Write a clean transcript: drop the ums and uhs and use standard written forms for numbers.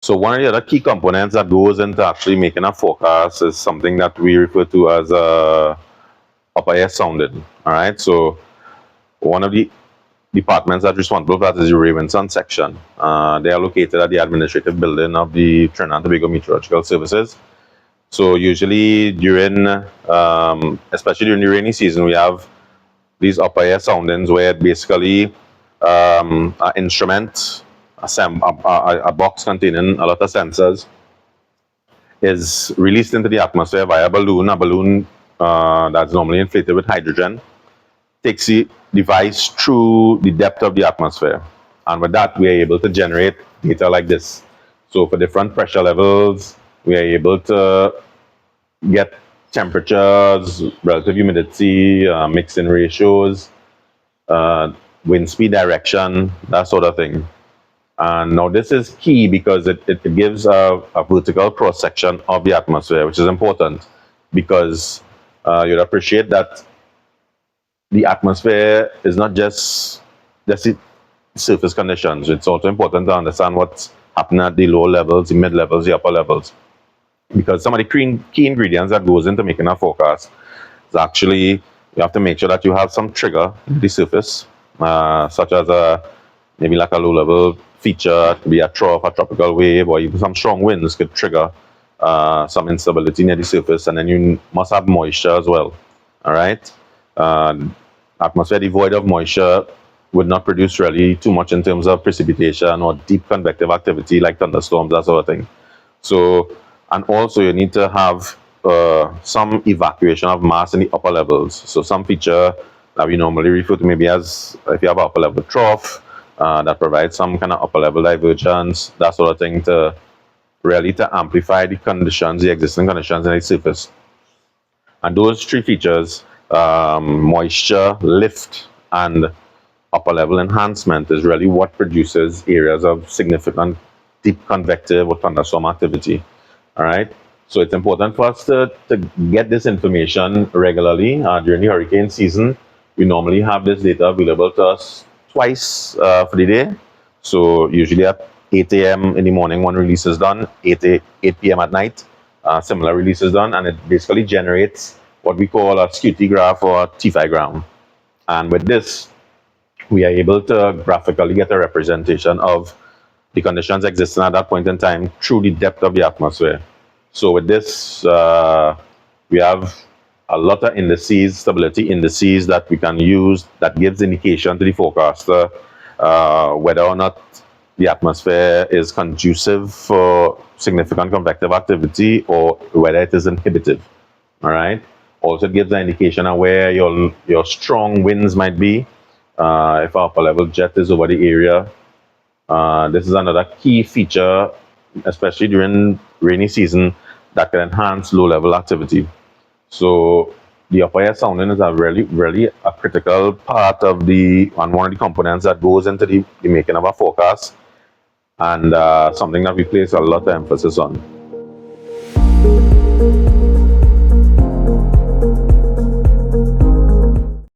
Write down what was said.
So one of the other key components that goes into actually making a forecast is something that we refer to as upper air sounding. All right. So one of the departments that's responsible for that is the Ravenson section. They are located at the administrative building of the Trinidad and Tobago Meteorological Services. So usually during, especially during the rainy season, we have these upper air soundings where basically an instrument, a box containing a lot of sensors, is released into the atmosphere via a balloon that's normally inflated with hydrogen, takes the device through the depth of the atmosphere. And with that, we are able to generate data like this. So for different pressure levels, we are able to get temperatures, relative humidity, mixing ratios, wind speed direction, that sort of thing. And now this is key because it gives a vertical cross section of the atmosphere, which is important because you'd appreciate that the atmosphere is not just the surface conditions. It's also important to understand what's happening at the lower levels, the mid levels, the upper levels. Because some of the key ingredients that goes into making a forecast is actually you have to make sure that you have some trigger at the surface, such as maybe like a low level feature, it could be a trough, a tropical wave, or even some strong winds could trigger some instability near the surface. And then you must have moisture as well. All right. Atmosphere devoid of moisture would not produce really too much in terms of precipitation or deep convective activity like thunderstorms, that sort of thing. So, and also you need to have some evacuation of mass in the upper levels. So some feature that we normally refer to maybe as, if you have an upper level trough, that provides some kind of upper level divergence, that sort of thing, to really to amplify the conditions, the existing conditions in the surface. And those three features, moisture, lift, and upper level enhancement, is really what produces areas of significant deep convective or thunderstorm activity. All right. So it's important for us to get this information regularly during the hurricane season. We normally have this data available to us twice for the day. So usually at 8 a.m. in the morning, one release is done. 8 p.m. at night, similar release is done, and it basically generates what we call a skew graph or a T5gram. And with this, we are able to graphically get a representation of the conditions existing at that point in time through the depth of the atmosphere. So with this, we have a lot of indices, stability indices that we can use that gives indication to the forecaster whether or not the atmosphere is conducive for significant convective activity or whether it is inhibitive. All right. Also gives an indication of where your strong winds might be. If our upper level jet is over the area, this is another key feature, especially during rainy season, that can enhance low level activity. So the upper air sounding is a really a critical part of one of the components that goes into the making of a forecast, and something that we place a lot of emphasis on.